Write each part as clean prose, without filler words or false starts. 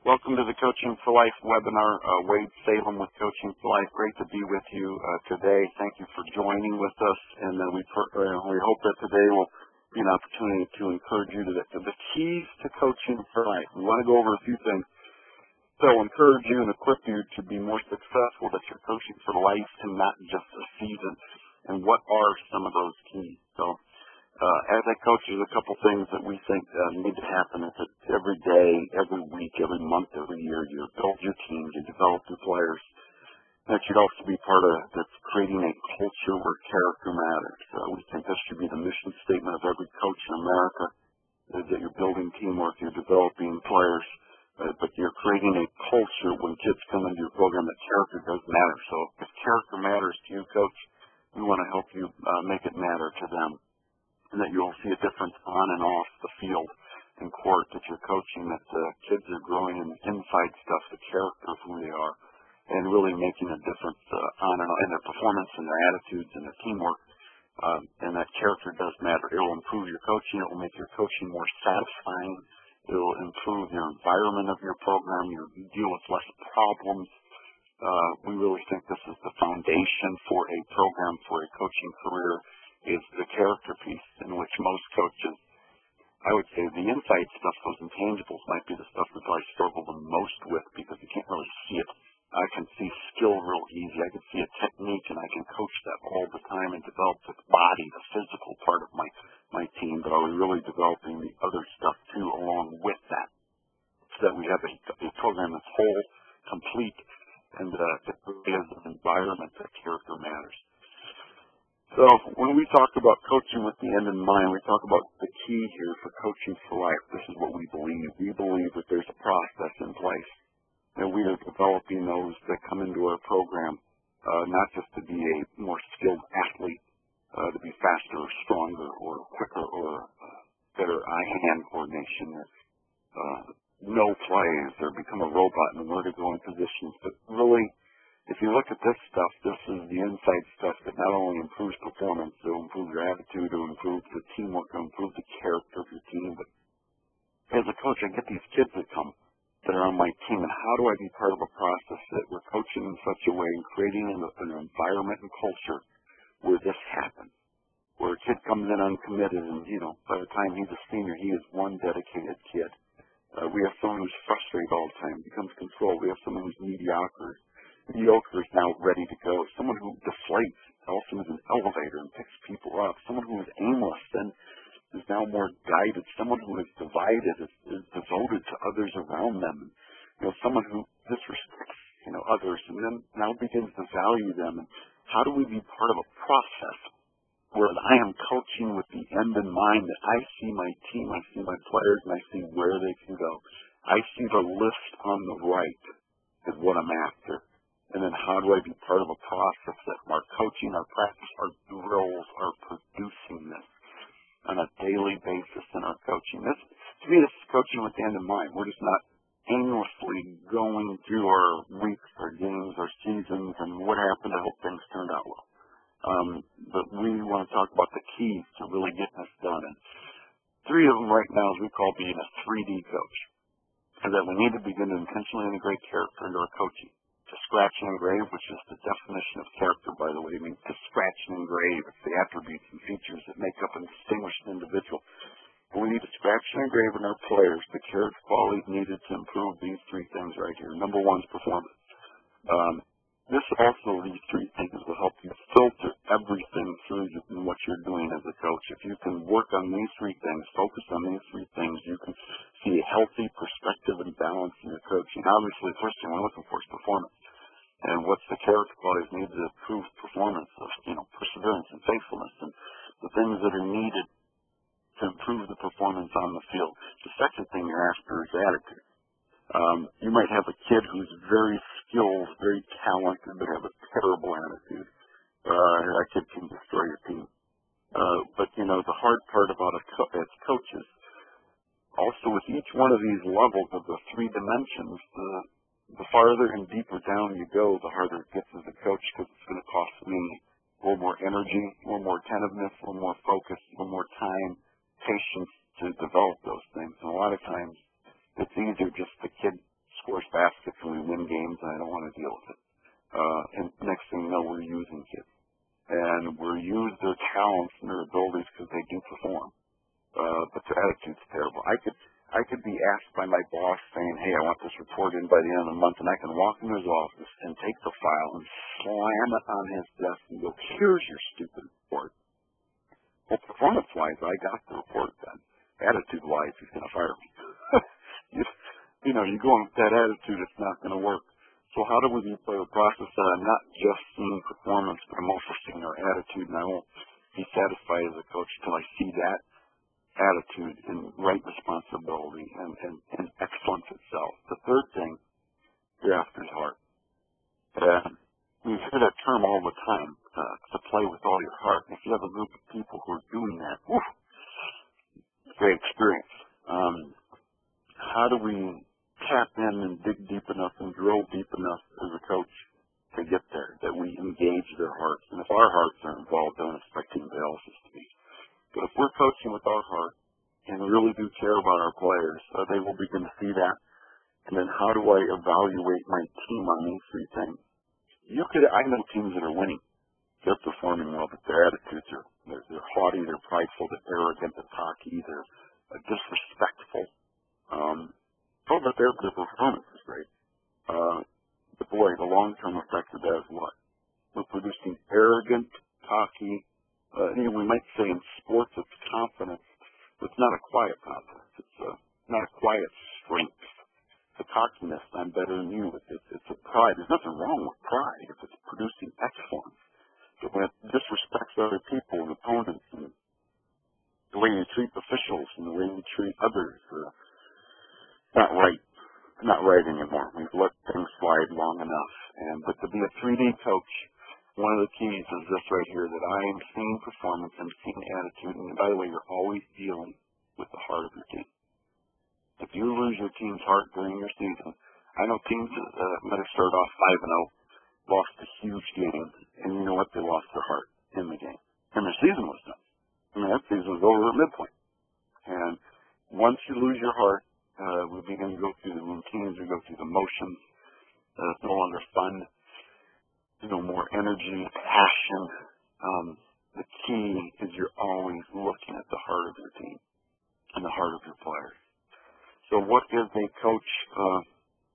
Welcome to the Coaching for Life webinar. Wade Salem with Coaching for Life. Great to be with you today. Thank you for joining with us, and we hope that today will be an opportunity to encourage you to the keys to Coaching for Life. We want to go over a few things that will encourage you and equip you to be more successful, that you're coaching for life and not just a season. And what are some of those keys? So, as I coach, there's a couple things that we think need to happen. Is that every day, every week, every month, every year, you build your team, you develop your players. That should also be part of that's creating a culture where character matters. We think this should be the mission statement of every coach in America, is that you're building teamwork, you're developing players, but you're creating a culture when kids come into your program that character does matter. So if character matters to you, coach, we want to help you make it matter to them. And that you'll see a difference on and off the field and court that you're coaching, that kids are growing in the inside stuff, the character of who they are, and really making a difference on and on in their performance and their attitudes and their teamwork. And that character does matter. It will improve your coaching. It will make your coaching more satisfying. It will improve your environment of your program. You deal with less problems. We really think this is the foundation for a program, for a coaching career, is the character piece, in which most coaches, I would say the inside stuff, those intangibles, might be the stuff that I struggle the most with because you can't really see it. I can see skill real easy. I can see a technique, and I can coach that all the time and develop the body, the physical part of my team, but are we really developing the other stuff too along with that, so that we have a program that's whole, complete, and that really has an environment that character matters. So when we talk about coaching with the end in mind, we talk about the key here for Coaching for Life. This is what we believe. We believe that there's a process in place, and we are developing those that come into our program, not just to be a more skilled athlete, to be faster or stronger or quicker or better eye-hand coordination, no plays or become a robot and where to go in positions, but really, if you look at this stuff, this is the inside stuff that not only improves performance, it will improve your attitude, it will improve the teamwork, it will improve the character of your team. But as a coach, I get these kids that come that are on my team, and how do I be part of a process that we're coaching in such a way and creating an environment and culture where this happens, where a kid comes in uncommitted and, by the time he's a senior, he is one dedicated kid. We have someone who's frustrated all the time, becomes controlled. We have someone who's mediocre is now ready to go. Someone who deflates, also is an elevator and picks people up. Someone who is aimless and is now more guided. Someone who is divided, is devoted to others around them. Someone who disrespects, others and then now begins to value them. And how do we be part of a process where I am coaching with the end in mind, that I see my team, I see my players, and I see where they can go. I see the list on the right is what I'm after. And then how do I be part of a process that our coaching, our practice, our drills are producing this on a daily basis in our coaching? To me, this is coaching with the end in mind. We're just not aimlessly going through our weeks, our games, our seasons, and what happened. I hope things turned out well. But we want to talk about the keys to really getting this done. And three of them right now is we call being a 3D coach. And that we need to begin to intentionally integrate character into our coaching. To scratch and engrave, which is the definition of character, by the way. It means to scratch and engrave. It's the attributes and features that make up and distinguish an individual. But we need to scratch and engrave in our players the character qualities needed to improve these three things right here. Number one is performance. These three things will help you filter everything through what you're doing as a coach. If you can work on these three things, focus on these three things, you can see a healthy perspective and balance in your coaching. Obviously, the first thing we're looking for is performance. And what's the character qualities needed to improve performance of, perseverance and faithfulness and the things that are needed to improve the performance on the field. The second thing you're after is attitude. You might have a kid who's very skilled, very talented, but have a terrible attitude. That kid can destroy your team. But the hard part about as coaches, also with each one of these levels of the three dimensions, the farther and deeper down you go, the harder it gets as a coach, because it's going to cost me a little more energy, a little more attentiveness, a little more focus, a little more time, patience to develop those things. And a lot of times it's easier just the kid and we win games, and I don't want to deal with it. And next thing you know, we're using kids. And we're using their talents and their abilities because they do perform. But their attitude's terrible. I could be asked by my boss saying, hey, I want this report in by the end of the month, and I can walk into his office and take the file and slam it on his desk and go, here's your stupid report. Well, performance-wise, I got the report done. Attitude-wise, he's going to fire me. You go in with that attitude, it's not going to work. So how do we play the process that I'm not just seeing performance, but I'm also seeing our attitude, and I won't be satisfied as a coach until I see that attitude and right responsibility and excellence itself. The third thing you're after is heart. We hear that term all the time, to play with all your heart. And if you have a group of people who are doing that, great experience. How do we tap in and dig deep enough and drill deep enough as a coach to get there, that we engage their hearts? And if our hearts are involved, don't expect anybody else's to be. But if we're coaching with our heart and really do care about our players, they will begin to see that. And then how do I evaluate my team on these three things? I know teams that are winning. They're performing well, but their attitudes are, they're haughty, they're prideful, they're arrogant, they're cocky, they're disrespectful. But their performance is great. But boy, the long-term effect of that is what? We're producing arrogant, cocky, we might say in sports it's confidence, but it's not a quiet confidence. It's not a quiet strength. It's a cockiness. I'm better than you. It's a pride. There's nothing wrong with pride if it's producing excellence. But when it disrespects other people and opponents and the way you treat officials and the way you treat others, not right. Not right anymore. We've let things slide long enough. But to be a 3D coach, one of the keys is this right here, that I am seeing performance, I'm seeing attitude, and by the way, you're always dealing with the heart of your team. If you lose your team's heart during your season, I know teams might have started off 5-0, lost a huge game, and you know what? They lost their heart in the game. And their season was done. I mean, that season was over at midpoint. And once you lose your heart, we begin to go through the routines, we go through the motions. It's no longer fun. No more energy, passion. The key is you're always looking at the heart of your team and the heart of your players. So what is a coach?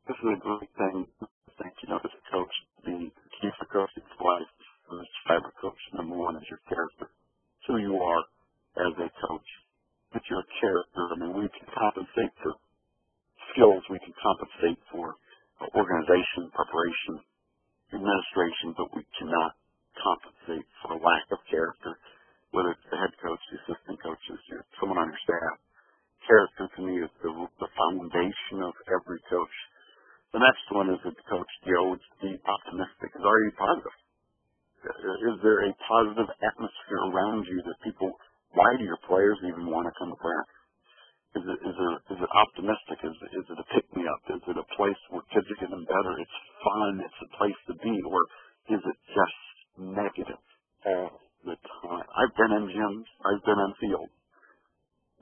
This is a great thing. I think, as a coach, the key for coaching for life is fiber coach. Number one is your character. It's who you are as a coach. It's your character. I mean, we can compensate for skills. We can compensate for organization, preparation, administration, but we cannot compensate for a lack of character, whether it's the head coach, the assistant coaches, someone on your staff. Character to me is the foundation of every coach. The next one is that the coach, would be optimistic. Are you positive? Is there a positive atmosphere around you that why do your players even want to come to practice? Is it optimistic? Is it a pick-me-up? Is it a place where kids are getting better? It's fun. It's a place to be. Or is it just negative all the time? I've been in gyms. I've been on fields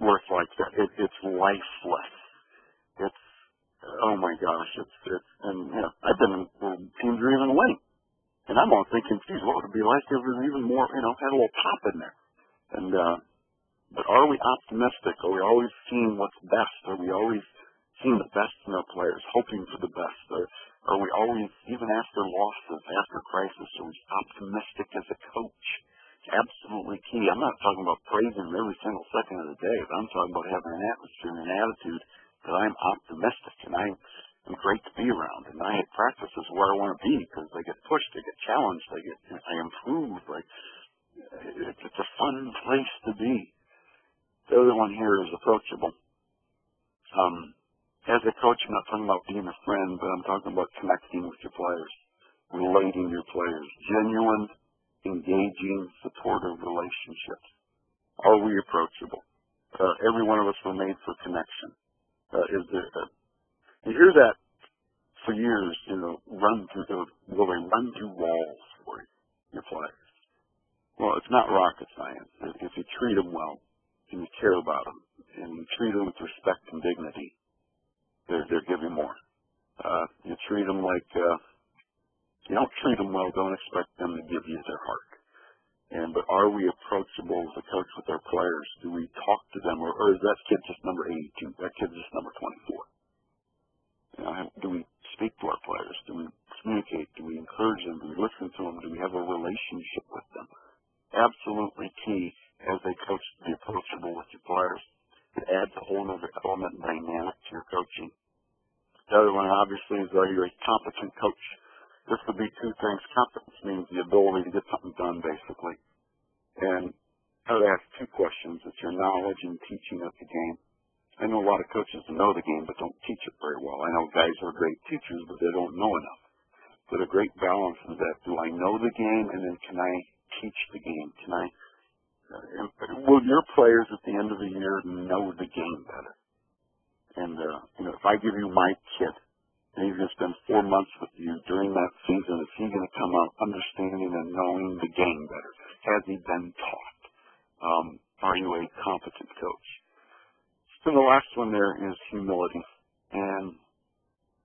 where it's like that. It's lifeless. It's, oh my gosh. I've been in where teams are even winning. And I'm all thinking, geez, what would it be like if there was even more, had a little pop in there? But are we optimistic? Are we always seeing what's best? Are we always seeing the best in our players, hoping for the best? Are we always, even after losses, after crisis, are we optimistic as a coach? It's absolutely key. I'm not talking about praising them every single second of the day. But I'm talking about having an atmosphere and an attitude that I'm optimistic and I'm great to be around. And I practice is where I want to be because I get pushed, I get challenged, I improve. It's a fun place to be. The other one here is approachable. As a coach, I'm not talking about being a friend, but I'm talking about connecting with your players, relating to your players, genuine, engaging, supportive relationships. Are we approachable? Every one of us were made for connection. You hear that for years, will they run through walls for you, your players? Well, it's not rocket science. If you treat them well, and you care about them, and you treat them with respect and dignity, they're giving more. You treat them like, you don't treat them well, don't expect them to give you their heart. But are we approachable as a coach with our players? Do we talk to them, or is that kid just number 82? That kid's just number 24. Do we speak to our players? Do we communicate? Do we encourage them? Do we listen to them? Do we have a relationship with them? Absolutely key as a coach to be approachable with your players. It adds a whole other element and dynamic to your coaching. The other one, obviously, is are you a competent coach? This would be two things. Competence means the ability to get something done, basically. And I would ask two questions. It's your knowledge and teaching of the game. I know a lot of coaches know the game but don't teach it very well. I know guys are great teachers, but they don't know enough. But a great balance is that, do I know the game, and then can I teach the game? Will your players at the end of the year know the game better? And, if I give you my kid, and he's going to spend 4 months with you during that season, is he going to come out understanding and knowing the game better? Has he been taught? Are you a competent coach? So the last one there is humility. And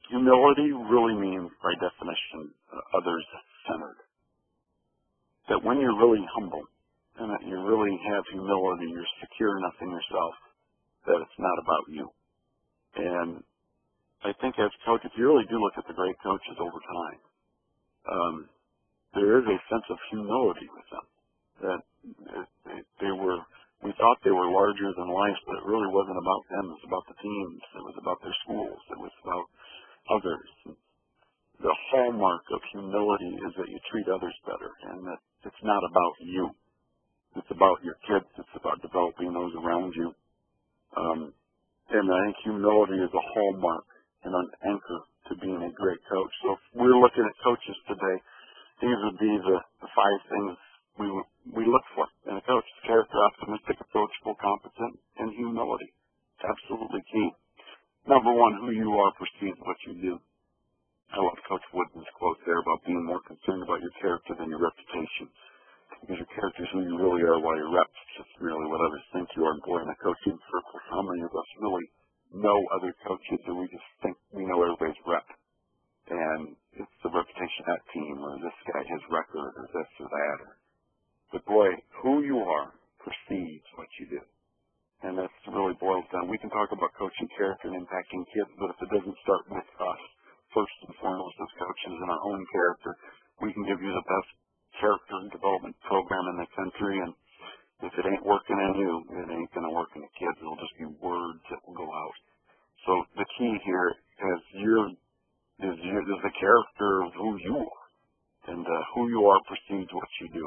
humility really means, by definition, others-centered. That when you're really humble and that you really have humility, you're secure enough in yourself that it's not about you. And I think as coaches, if you really do look at the great coaches over time, there is a sense of humility with them. That we thought they were larger than life, but it really wasn't about them. It was about the teams. It was about their schools. It was about others. The hallmark of humility is that you treat others better, and that it's not about you. It's about your kids. It's about developing those around you. And I think humility is a hallmark and an anchor to being a great coach. So if we're looking at coaches today, these would be the 5 things we look for in a coach: character, optimistic, approachable, competent, and humility. It's absolutely key. Number 1, who you are precedes what you do. I love Coach Wooden's quote there about being more concerned about your character than your reputation. Because your character is who you really are, while your rep's just really what others think you are. Boy, in a coaching circle, how many of us really know other coaches, and we just think we know everybody's rep? And it's the reputation of that team, or this guy, his record, or this or that. But boy, who you are precedes what you do. And that's really boils down. We can talk about coaching character and impacting kids, but if it doesn't start with us, first and foremost as coaches and our own character, we can give you the best character and development program in the country, and if it ain't working in you, it ain't going to work in the kids. It'll just be words that will go out. So the key here is the character of who you are, and who you are precedes what you do.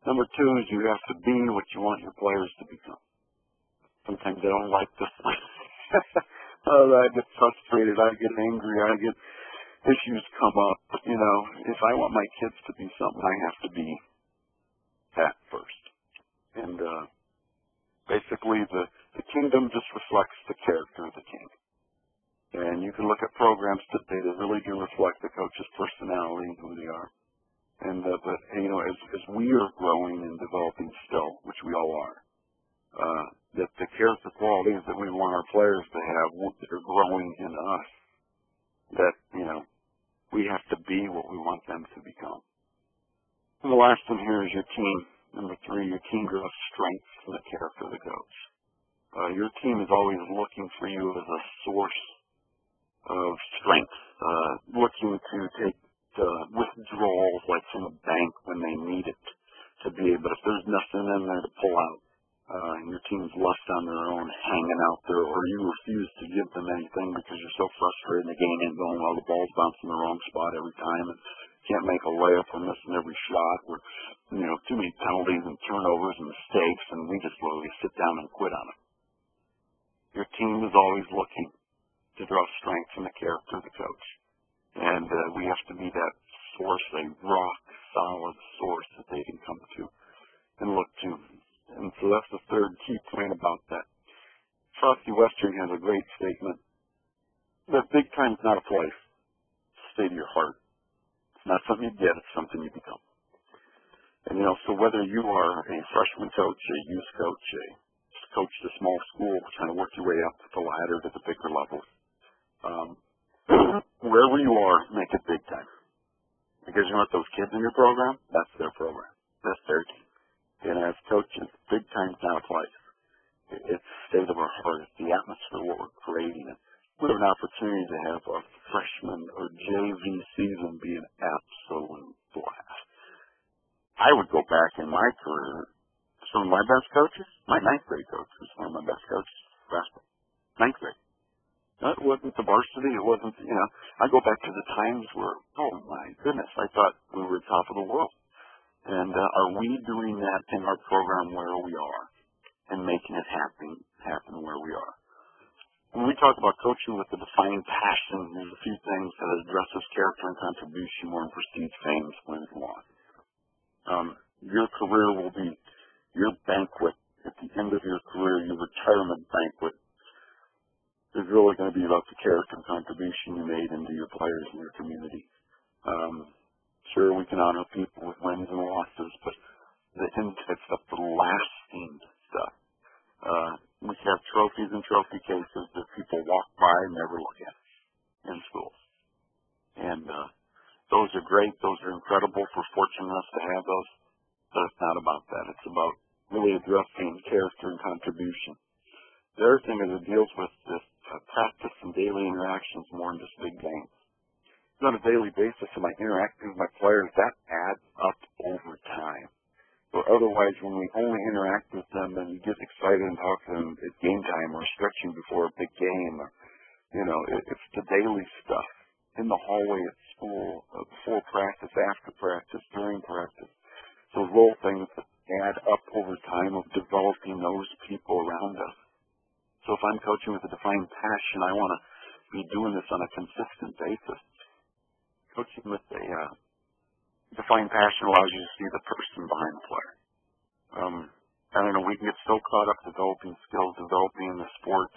Number 2 is you have to be what you want your players to become. Sometimes they don't like this. I get frustrated, I get angry, issues come up. If I want my kids to be something, I have to be that first. And basically the kingdom just reflects the character of the king. And you can look at programs today that really do reflect the coach's personality and who they are. And as we are growing and developing still, which we all are, that the character qualities that we want our players to have that are growing in us, that we have to be what we want them to become. And the last one here is your team. Number 3, your team grows strength from the character of the coach. Your team is always looking for you as a source of strength, looking to take withdrawals like from a bank when they need it to be able, if there's nothing in there to pull out, and your team's left on their own hanging out there, or you refuse to give them anything because you're so frustrated and the game ain't going well, the ball's bouncing the wrong spot every time, and can't make a layup or missing every shot, or too many penalties and turnovers and mistakes, and we just literally sit down and quit on it. Your team is always looking to draw strength from the character of the coach. And we have to be that source, a rock-solid source that they can come to and look to. And so that's the 3rd key point about that. Frosty Western has a great statement that big time is not a place. It's a state of your heart. It's not something you get, it's something you become. And, so whether you are a freshman coach, a youth coach, coach at a small school, trying to work your way up the ladder to the bigger levels, wherever wherever you are, make it big time. Because you know what, those kids in your program, that's their program. That's their team. And as coaches, big time's now twice. It's the state of our heart. It's the atmosphere, what we're creating. And we have an opportunity to have our freshman or JV season be an absolute blast. I would go back in my career. Some of my best coaches, my ninth grade coach was one of my best coaches, basketball. Ninth grade. It wasn't the varsity. It wasn't, I go back to the times where, oh my goodness, I thought we were top of the world. And are we doing that in our program where we are and making it happen where we are? When we talk about coaching with the defined passion, there's a few things that addresses character and contribution more than prestige, fame, wins, and loss. Your career will be your banquet at the end of your career, your retirement banquet, is really going to be about the character and contribution you made into your players and your community. Sure, we can honor people with wins and losses, but it's the lasting stuff. We have trophies and trophy cases that people walk by and never look at in schools. And those are great. Those are incredible. We're fortunate enough to have those. But it's not about that. It's about really addressing character and contribution. The other thing is it deals with this practice and daily interactions more than just big games. On a daily basis, am I interacting with my players? That adds up over time. Or otherwise, when we only interact with them and you get excited and talk to them at game time or stretching before a big game, or, it's the daily stuff in the hallway at school, before practice, after practice, during practice. So little things that add up over time of developing those people around us. So if I'm coaching with a defined passion, I want to be doing this on a consistent basis. Coaching with a defined passion allows you to see the person behind the player. I don't know, we can get so caught up developing skills, developing the sport,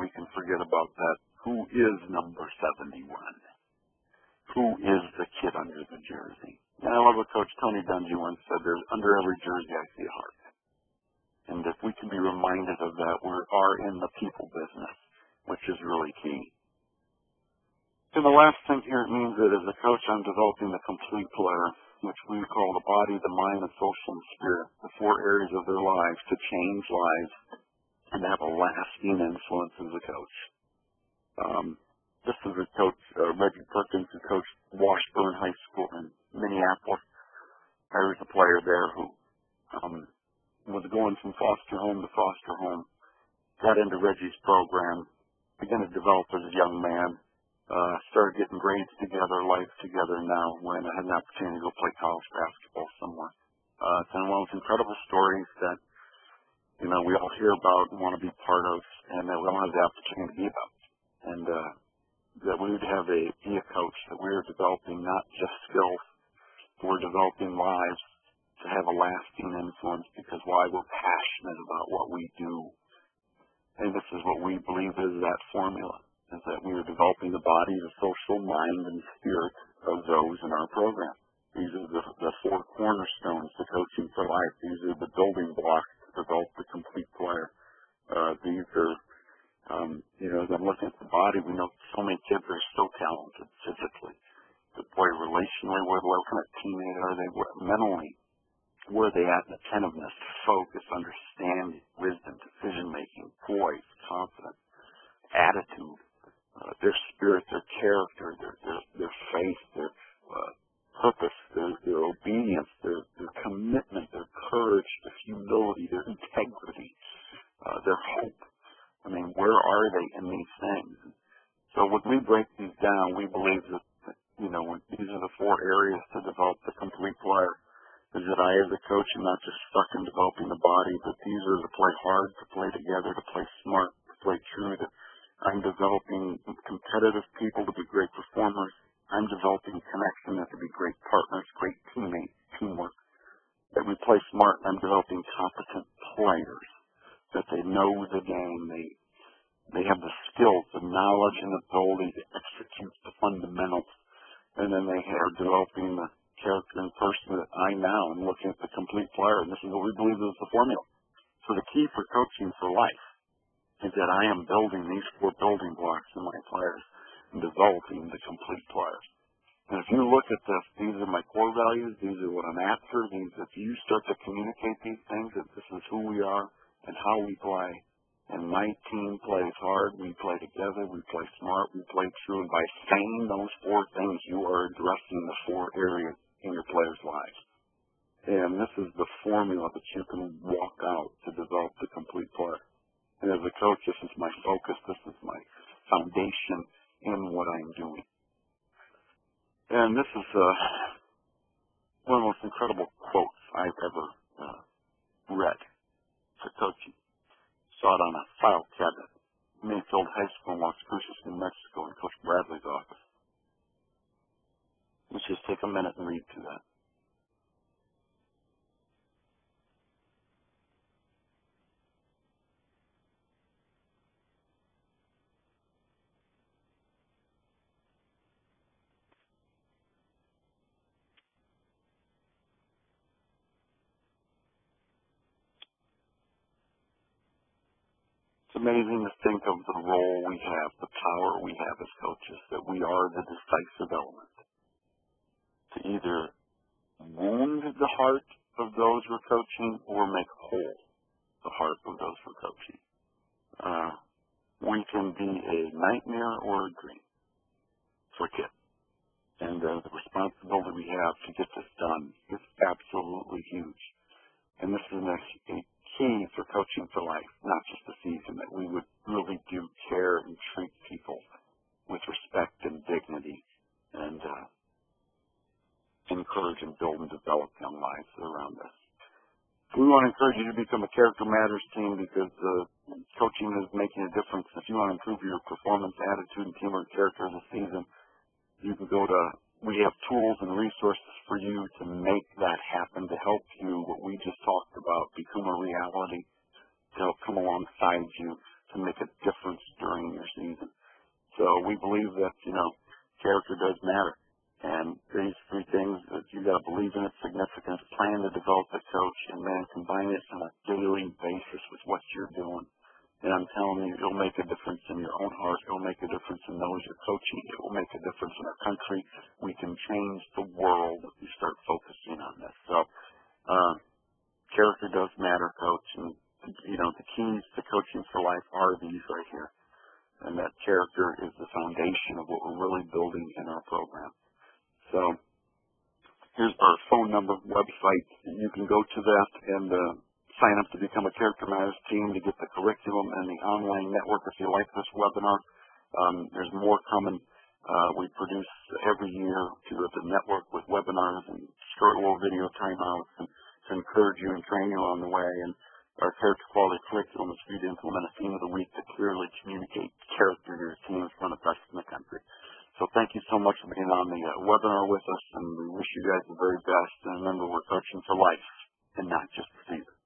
we can forget about that. Who is number 71? Who is the kid under the jersey? And I love what Coach Tony Dungy once said, there's under every jersey I see a heart. And if we can be reminded of that, we are in the people business, which is really key. And the last thing here it means that as a coach, I'm developing the complete player, which we call the body, the mind, the social, and spirit, the 4 areas of their lives to change lives and have a lasting influence as a coach. This is a coach, Reggie Perkins, who coached Washburn High School in Minneapolis. I was a player there who was going from foster home to foster home, got into Reggie's program, began to develop as a young man, started getting grades together, life together now when I had an opportunity to go play college basketball somewhere. It's one of those incredible stories that, we all hear about and want to be part of, and that we all have the opportunity to be about. And that we would be a coach, that we are developing not just skills, but we're developing lives to have a lasting influence, because why? We're passionate about what we do. And this is what we believe is that formula, is that we are developing the body, the social, mind, and spirit of those in our program. These are the 4 cornerstones to Coaching for Life. These are the building blocks to develop the complete player. These are, as I'm looking at the body, we know so many kids are so talented physically. They play relationally, what kind of teammate are they? Mentally, where are they at in attentiveness, focus, understanding, wisdom, decision-making, poise, confidence, attitude, their spirit, their character, their faith, their purpose, their obedience, their commitment, their courage, their humility, their integrity, their hope. I mean, where are they in these things? So when we break these down, we believe that, these are the 4 areas to develop the complete player. Is that I, as a coach, am not just stuck in developing the body, but these are to play hard, to play together, to play smart, to play true. That I'm developing competitive people to be great performers. I'm developing connection to be great partners, great teammates, teamwork. That we play smart. I'm developing competent players. That they know the game. They have the skills, the knowledge, and ability to execute the fundamentals. And then they are developing the character and person that I now am looking at the complete player. And this is what we believe is the formula. So the key for Coaching for Life is that I am building these 4 building blocks in my players and developing the complete player. And if you look at this, these are my core values, these are what I'm after, if you start to communicate these things, that this is who we are and how we play, and my team plays hard, we play together, we play smart, we play true, and by saying those four things, you are addressing the four areas in your players' lives. And this is the formula that you can walk out to develop the complete player. And as a coach, this is my focus, this is my foundation in what I'm doing. And this is one of the most incredible quotes I've ever read for coaching. Saw it on a file cabinet in Mayfield High School in Las Cruces, New Mexico, in Coach Bradley's office. Let's just take a minute and read through that. It's amazing to think of the role we have, the power we have as coaches, that we are the decisive element to either wound the heart of those we're coaching or make whole the heart of those we're coaching. We can be a nightmare or a dream for a kid. And the responsibility we have to get this done is absolutely huge. And this is a key for Coaching for Life, not just the season, that we would really do care and treat people with respect and dignity and encourage and build and develop young lives around us. We want to encourage you to become a Character Matters team because coaching is making a difference. If you want to improve your performance, attitude, and teamwork character this season, you can go to, we have tools and resources for you to make that happen, to help you, what we just talked about, become a reality, to help come alongside you to make a difference during your season. So we believe that, character does matter. And these three things, that you got to believe in its significance, plan to develop a coach, and then combine it on a daily basis with what you're doing. And I'm telling you, it'll make a difference in your own heart. It'll make a difference in those you're coaching. It will make a difference in our country. We can change the world if we start focusing on this. So, character does matter, Coach. And, the keys to Coaching for Life are these right here. And that character is the foundation of what we're really building in our program. So, here's our phone number, website. You can go to that and sign up to become a Character Matters team to get the curriculum and the online network if you like this webinar. There's more coming. We produce every year to the network with webinars and short little video timeouts and to encourage you and train you on the way. And our character quality curriculum is for you to implement a theme of the week to clearly communicate character to your team from the best in the country. So thank you so much for being on the webinar with us, and we wish you guys the very best. And remember, we're coaching for life and not just the season.